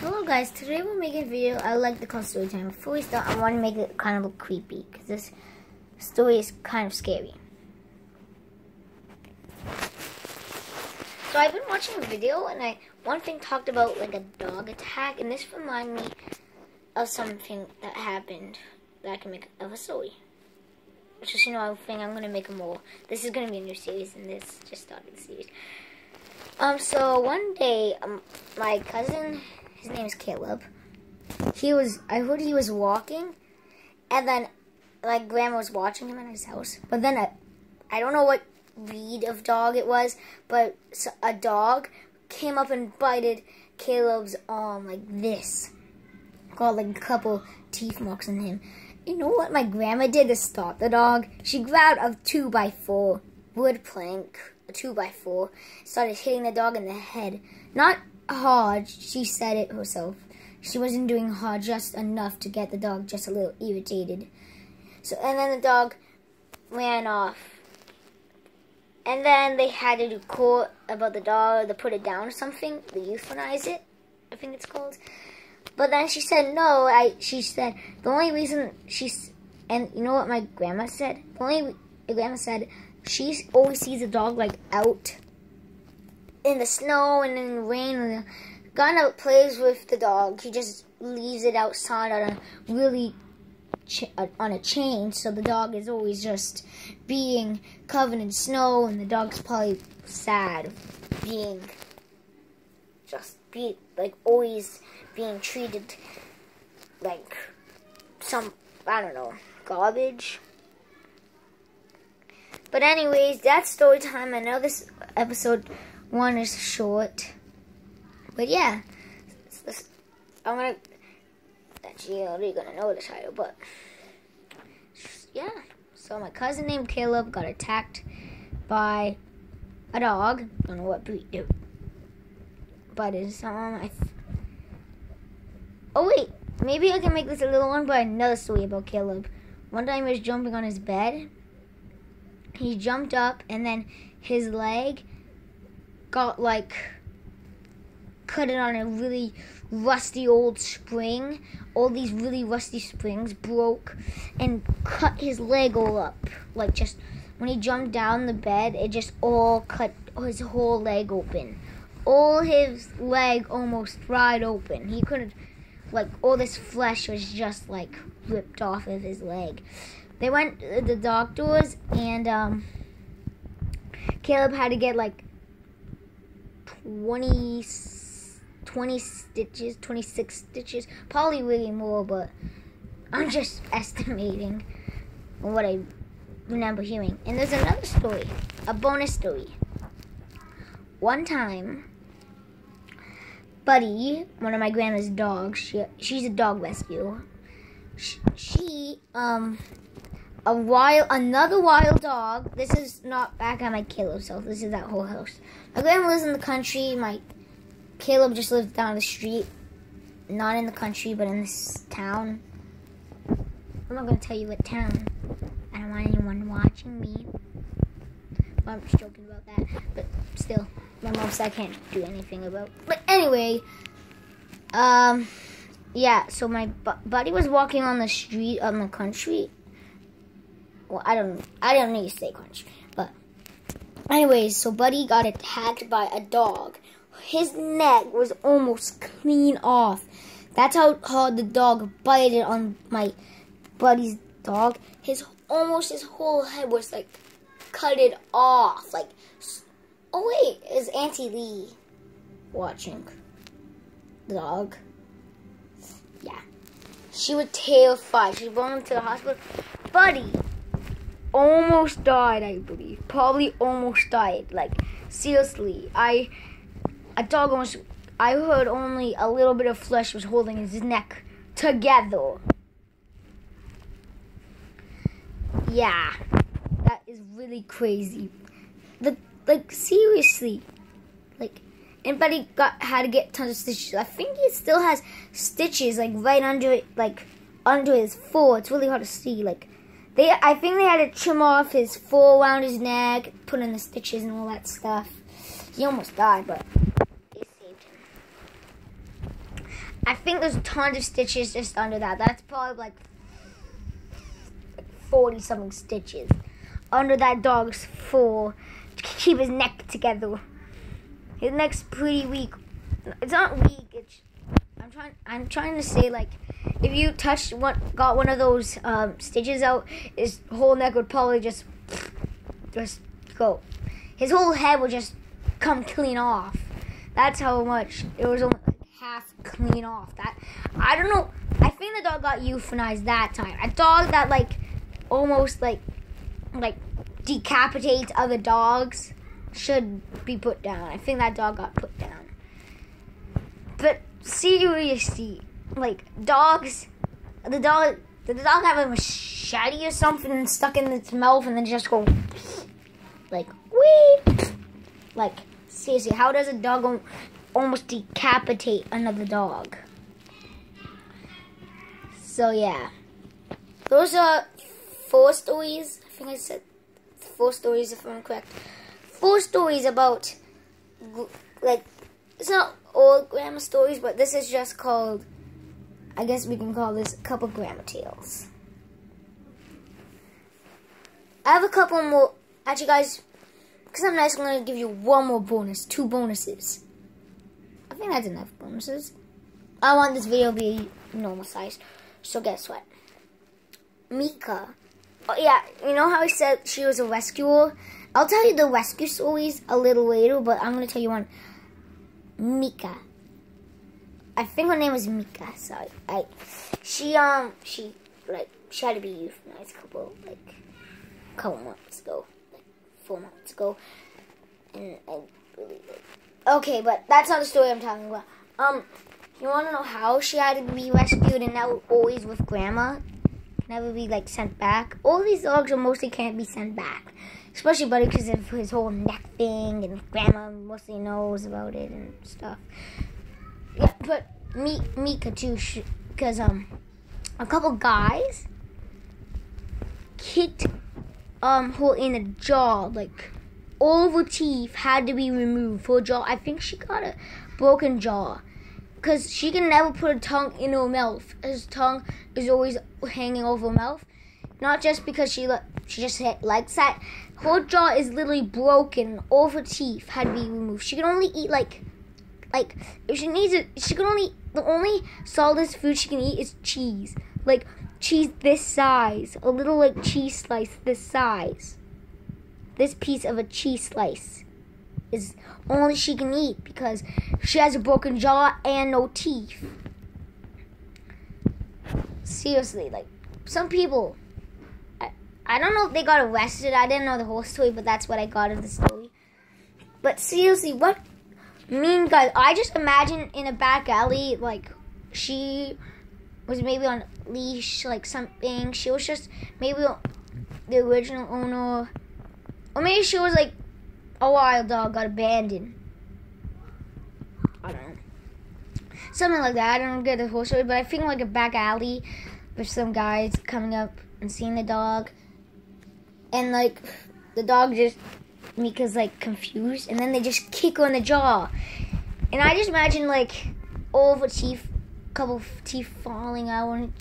Hello guys, today we're making a video. I like to call story time. Before we start, I want to make it kind of look creepy because this story is kind of scary. So I've been watching a video and one thing talked about like a dog attack, and this reminded me of something that happened that I can make of a story. Which is, I think I'm going to make more. This is going to be a new series, and this just started the series. So one day, my cousin, his name is Caleb, I heard he was walking, and then, like, Grandma was watching him in his house, but then I don't know what breed of dog it was, but a dog came up and bited Caleb's arm like this. Got like a couple teeth marks on him. You know what my grandma did to stop the dog? She grabbed a 2x4 wood plank, a 2x4, started hitting the dog in the head. Not hard, she said it herself. She wasn't doing hard, just enough to get the dog just a little irritated. And then the dog ran off. And then they had to do court about the dog, to put it down or something, to euthanize it, I think it's called. But then she said no. She said the only reason and you know what my grandma said? Grandma said she always sees the dog like out in the snow and in the rain. And God plays with the dog. He just leaves it outside on a chain, so the dog is always just being covered in snow, and the dog's probably sad, always being treated like some, I don't know, garbage. But anyways, that's story time. I know this episode 1 is short, but yeah, you're already gonna know the title, but yeah. So my cousin named Caleb got attacked by a dog. Don't know what breed, but it's oh wait, maybe I can make this a little one, but another story about Caleb. One time he was jumping on his bed. He jumped up, and then his leg got like cut it on a really rusty old spring. All these really rusty springs broke and cut his leg all up. Like, just when he jumped down the bed, it just all cut his whole leg open. All his leg almost fried open. He couldn't, like, all this flesh was just like ripped off of his leg. They went to the doctors, and Caleb had to get like 26 stitches, probably really more, but I'm just estimating what I remember hearing. And there's another story, a bonus story. One time, Buddy, one of my grandma's dogs, she's a dog rescue. Another wild dog. This is not back at my Caleb's house. This is at whole house. My grandma lives in the country. Caleb just lives down the street. Not in the country, but in this town. I'm not going to tell you what town. I don't want anyone watching me. Well, I'm just joking about that. But still, my mom said I can't do anything about. But anyway, yeah, so my buddy was walking on the street on the country. Well, I don't need to say country. But anyways, so Buddy got attacked by a dog. His neck was almost clean off. That's how hard the dog bited on my buddy's dog. His whole head was like cut it off. Like, oh wait, is Auntie Lee watching the dog? Yeah, she was terrified. She brought him to the hospital. Buddy almost died, I believe. Probably almost died. Like, seriously, I heard only a little bit of flesh was holding his neck together. Yeah, that is really crazy. Seriously. And Buddy had to get tons of stitches. I think he still has stitches, like, right under it, like, under his fur. It's really hard to see. I think they had to trim off his fur around his neck, put in the stitches and all that stuff. He almost died, but they saved him. think there's tons of stitches just under that. That's probably like 40 something stitches under that dog's fur to keep his neck together. His neck's pretty weak. It's not weak. I'm trying to say, like, if you got one of those stitches out, his whole neck would probably just go. His whole head would just come clean off. That's how much it was, only like half clean off. That, I don't know. I think the dog got euthanized that time. A dog that like almost like decapitates other dogs should be put down. I think that dog got put down. But seriously, like, dogs, did the dog have a machete or something stuck in its mouth and then just go like, wee? Like, seriously, how does a dog almost decapitate another dog? So yeah, those are 4 stories. I think I said 4 stories if I'm correct. 4 stories about, like, it's not all grandma stories, but this is just called, I guess we can call this a couple grandma tales. I have a couple more. Actually, guys, because I'm nice, I'm going to give you one more bonus. 2 bonuses. I think that's enough bonuses. I want this video to be normal size. So guess what? Mika. Oh yeah, you know how I said she was a rescuer? I'll tell you the rescue stories a little later, but I'm going to tell you one. Mika. I think her name was Mika. Sorry. She had to be euthanized a couple months ago, like 4 months ago, and I believe it. Okay, but that's not the story I'm talking about. You want to know how she had to be rescued and now always with grandma? Never be like sent back. All these dogs are mostly can't be sent back, especially Buddy because of his whole neck thing, and grandma mostly knows about it and stuff. Yeah, but Mika too, because a couple guys kicked her in the jaw, like all of her teeth had to be removed for her jaw. I think she got a broken jaw. Because she can never put her tongue in her mouth. His tongue is always hanging over her mouth. Not just because she just likes that. Her jaw is literally broken. All of her teeth had to be removed. She can only eat like if she needs it, she can only, the only solid food she can eat is cheese. Like cheese this size. A little like cheese slice this size. This piece of a cheese slice is only she can eat because she has a broken jaw and no teeth. Seriously, like, some people, I don't know if they got arrested. I didn't know the whole story, but that's what I got of the story. But seriously, what mean guys, I just imagine in a back alley, like, she was maybe on a leash, like something. She was just maybe the original owner, or maybe she was like a wild dog got abandoned. I don't know. Something like that. I don't get the whole story, but I think like a back alley with some guys coming up and seeing the dog. And like the dog just, Mika's like confused, and then they just kick her in the jaw. And I just imagine like all of her teeth, couple of teeth falling out and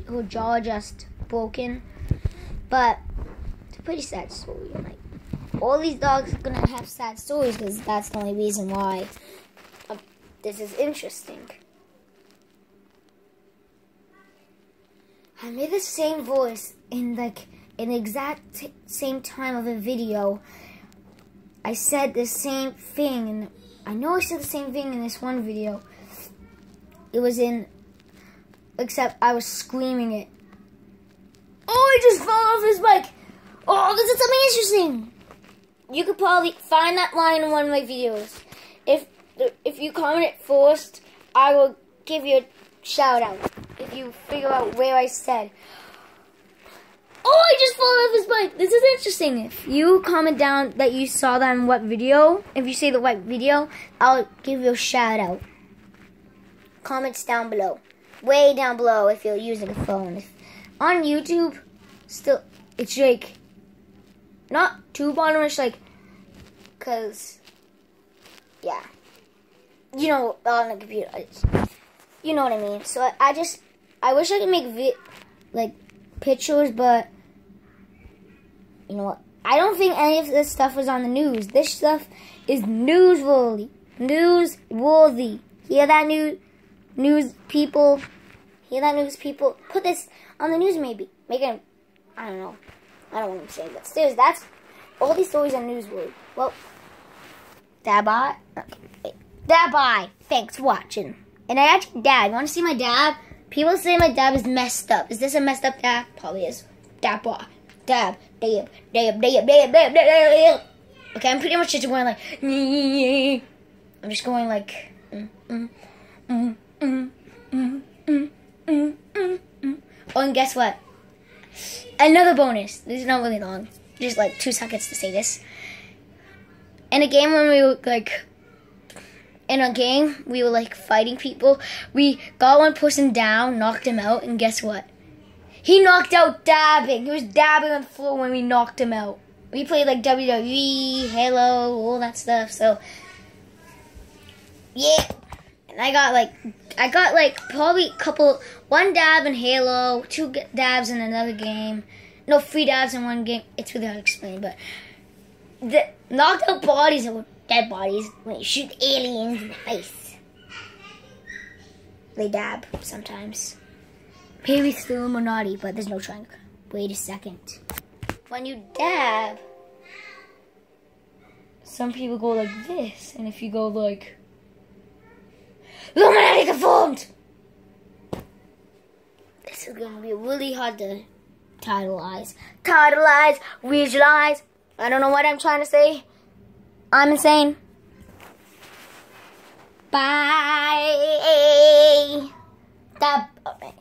her jaw just broken. But it's a pretty sad story. Like, all these dogs are gonna have sad stories because that's the only reason why this is interesting. I made the same voice in like in the exact same time of a video. I said the same thing, and I know I said the same thing in this one video. It was in, except I was screaming it. Oh, he just fell off his bike. Oh, this is something interesting. You could probably find that line in one of my videos. If you comment it first, I will give you a shout out. If you figure out where I said, oh, I just fell off his bike. This is interesting. If you comment down that you saw that in what video, if you say the right video, I'll give you a shout out. Comments down below. Way down below if you're using a phone. On YouTube, still, it's like, not too bottomish, like, cause, yeah, you know, on the computer, you know what I mean. So I wish I could make pictures, but you know what? I don't think any of this stuff was on the news. This stuff is newsworthy. Newsworthy. Hear that, news people? Hear that, news people? Put this on the news, maybe. Make it. I don't know. I don't want to say, but still, that's all these stories are newsworthy. Well, bye. Okay. Bye. Thanks for watching. And I actually dab. You want to see my dab? People say my dab is messed up. Is this a messed up dab? Probably is. Dab. Okay, I'm pretty much just going like. I'm just going like. Oh, and guess what? Another bonus. This is not really long. Just like 2 seconds to say this. In a game when we were like fighting people, we got one person down, knocked him out, and guess what? He knocked out dabbing. He was dabbing on the floor when we knocked him out. We played like WWE, Halo, all that stuff. So yeah, and I got like probably one dab in Halo, 2 dabs in another game. No, 3 dabs in one game. It's really hard to explain, but the knocked out bodies are dead bodies when you shoot aliens in the face. They dab sometimes. Maybe it's the Illuminati, but there's no trying. Wait a second. When you dab, some people go like this, and if you go like Illuminati confirmed, this is gonna be really hard to titleize, visualize. I don't know what I'm trying to say. I'm insane. Bye. Dab. Okay.